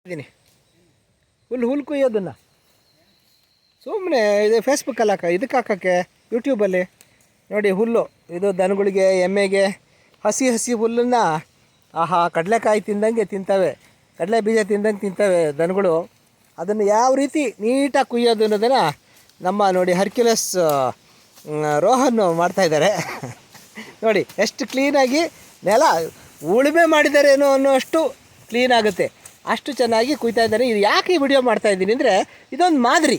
ಇದ್ದೀನಿ ಹುಲ್ಲು ಕುಯ್ಯೋದನ್ನು ಸುಮ್ಮನೆ ಇದು ಫೇಸ್ಬುಕ್ಕಲ್ಲಿ ಇದಕ್ಕೆ ಹಾಕೋಕ್ಕೆ ಯೂಟ್ಯೂಬಲ್ಲಿ ನೋಡಿ. ಹುಲ್ಲು ಇದು ದನಗಳಿಗೆ ಎಮ್ಮೆಗೆ ಹಸಿ ಹುಲ್ಲನ್ನು ಆಹಾ ಕಡಲೆಕಾಯಿ ತಿಂದಂಗೆ ತಿಂತವೆ, ಕಡಲೆ ಬೀಜ ತಿಂದಂಗೆ ತಿಂತವೆ ದನಗಳು. ಅದನ್ನು ಯಾವ ರೀತಿ ನೀಟಾಗಿ ಕುಯ್ಯೋದು ಅನ್ನೋದನ್ನು ನಮ್ಮ ನೋಡಿ ಹರ್ಕ್ಯುಲಸ್ ರೋಹನ್ ಮಾಡ್ತಾಯಿದ್ದಾರೆ. ನೋಡಿ ಎಷ್ಟು ಕ್ಲೀನಾಗಿ ನೆಲ ಉಳುಮೆ ಮಾಡಿದ್ದಾರೆ ಅನ್ನೋಷ್ಟು ಕ್ಲೀನ್ ಆಗುತ್ತೆ, ಅಷ್ಟು ಚೆನ್ನಾಗಿ ಕುಯ್ತಾ ಇದ್ದಾರೆ. ಇದು ಯಾಕೆ ಈ ವಿಡಿಯೋ ಮಾಡ್ತಾಯಿದ್ದೀನಿ ಅಂದರೆ ಇದೊಂದು ಮಾದರಿ.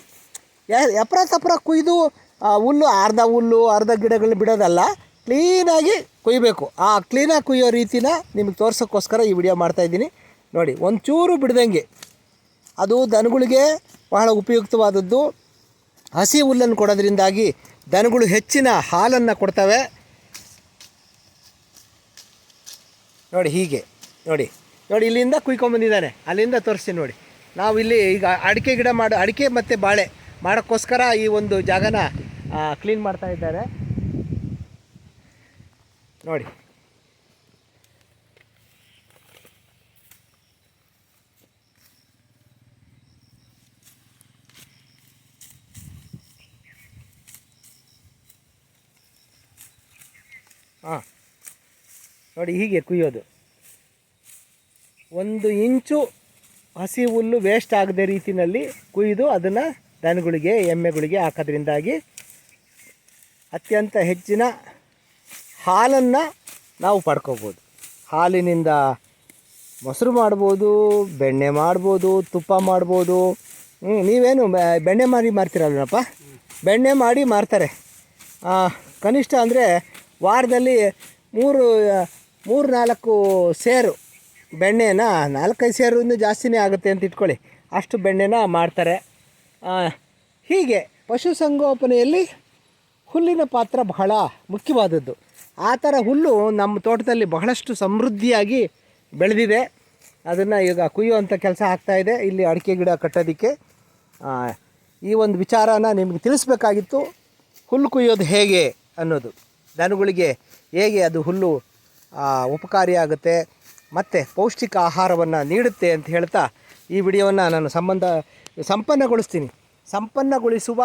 ಎಪ್ರ ತಪ್ರ ಕುಯ್ದು ಹುಲ್ಲು ಅರ್ಧ ಗಿಡಗಳು ಬಿಡೋದಲ್ಲ, ಕ್ಲೀನಾಗಿ ಕುಯ್ಬೇಕು. ಆ ಕ್ಲೀನಾಗಿ ಕುಯ್ಯೋ ರೀತಿನ ನಿಮಗೆ ತೋರ್ಸೋಕ್ಕೋಸ್ಕರ ಈ ವಿಡಿಯೋ ಮಾಡ್ತಾಯಿದ್ದೀನಿ. ನೋಡಿ ಒಂಚೂರು ಬಿಡ್ದಂಗೆ, ಅದು ದನಗಳಿಗೆ ಬಹಳ ಉಪಯುಕ್ತವಾದದ್ದು. ಹಸಿ ಹುಲ್ಲನ್ನು ಕೊಡೋದ್ರಿಂದಾಗಿ ದನಗಳು ಹೆಚ್ಚಿನ ಹಾಲನ್ನು ಕೊಡ್ತವೆ. ನೋಡಿ ಹೀಗೆ ನೋಡಿ ಇಲ್ಲಿಂದ ಕುಯ್ಕೊಂಬಂದಿದ್ದಾನೆ, ಅಲ್ಲಿಂದ ತೋರಿಸ್ತೀನಿ ನೋಡಿ. ನಾವು ಇಲ್ಲಿ ಈಗ ಅಡಿಕೆ ಮತ್ತು ಬಾಳೆ ಮಾಡೋಕ್ಕೋಸ್ಕರ ಈ ಒಂದು ಜಾಗನ ಕ್ಲೀನ್ ಮಾಡ್ತಾ ಇದ್ದಾರೆ ನೋಡಿ. ನೋಡಿ ಹೀಗೆ ಕುಯ್ಯೋದು. 1 ಇಂಚು ಹಸಿ ಹುಲ್ಲು ವೇಸ್ಟ್ ಆಗದೆ ರೀತಿಯಲ್ಲಿ ಕುಯ್ದು ಅದನ್ನು ದನಗಳಿಗೆ ಎಮ್ಮೆಗಳಿಗೆ ಹಾಕೋದ್ರಿಂದಾಗಿ ಅತ್ಯಂತ ಹೆಚ್ಚಿನ ಹಾಲನ್ನು ನಾವು ಪಡ್ಕೋಬೋದು. ಹಾಲಿನಿಂದ ಮೊಸರು ಮಾಡ್ಬೋದು, ಬೆಣ್ಣೆ ಮಾಡ್ಬೋದು, ತುಪ್ಪ ಮಾಡ್ಬೋದು. ನೀವೇನು ಬೆಣ್ಣೆ ಮಾರ್ತೀರಲ್ವಪ್ಪ? ಬೆಣ್ಣೆ ಮಾಡಿ ಮಾರ್ತಾರೆ. ಕನಿಷ್ಠ ಅಂದರೆ ವಾರದಲ್ಲಿ 3-4 ಸೇರು ಬೆಣ್ಣೆನ, 4-5 ಸೇರು ಇನ್ನೂ ಜಾಸ್ತಿನೇ ಆಗುತ್ತೆ ಅಂತ ಇಟ್ಕೊಳ್ಳಿ, ಅಷ್ಟು ಬೆಣ್ಣೆನ ಮಾಡ್ತಾರೆ. ಹೀಗೆ ಪಶುಸಂಗೋಪನೆಯಲ್ಲಿ ಹುಲ್ಲಿನ ಪಾತ್ರ ಬಹಳ ಮುಖ್ಯವಾದದ್ದು. ಆ ಥರ ಹುಲ್ಲು ನಮ್ಮ ತೋಟದಲ್ಲಿ ಬಹಳಷ್ಟು ಸಮೃದ್ಧಿಯಾಗಿ ಬೆಳೆದಿದೆ. ಅದನ್ನು ಈಗ ಕುಯ್ಯುವಂಥ ಕೆಲಸ ಆಗ್ತಾಯಿದೆ ಇಲ್ಲಿ ಅಡಿಕೆ ಗಿಡ ಕಟ್ಟೋದಕ್ಕೆ. ಈ ಒಂದು ವಿಚಾರನ ನಿಮಗೆ ತಿಳಿಸ್ಬೇಕಾಗಿತ್ತು. ಹುಲ್ಲು ಕುಯ್ಯೋದು ಹೇಗೆ ಅನ್ನೋದು, ದನಗಳಿಗೆ ಹೇಗೆ ಅದು ಹುಲ್ಲು ಉಪಕಾರಿಯಾಗುತ್ತೆ ಮತ್ತು ಪೌಷ್ಟಿಕ ಆಹಾರವನ್ನು ನೀಡುತ್ತೆ ಅಂತ ಹೇಳ್ತಾ ಈ ವಿಡಿಯೋವನ್ನು ನಾನು ಸಂಪನ್ನಗೊಳಿಸುವ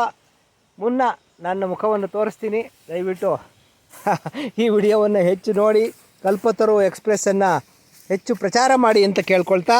ಮುನ್ನ ನನ್ನ ಮುಖವನ್ನು ತೋರಿಸ್ತೀನಿ. ದಯವಿಟ್ಟು ಈ ವಿಡಿಯೋವನ್ನು ಹೆಚ್ಚು ನೋಡಿ ಕಲ್ಪತರು ಎಕ್ಸ್ಪ್ರೆಸ್ಸನ್ನು ಹೆಚ್ಚು ಪ್ರಚಾರ ಮಾಡಿ ಅಂತ ಕೇಳ್ಕೊಳ್ತಾ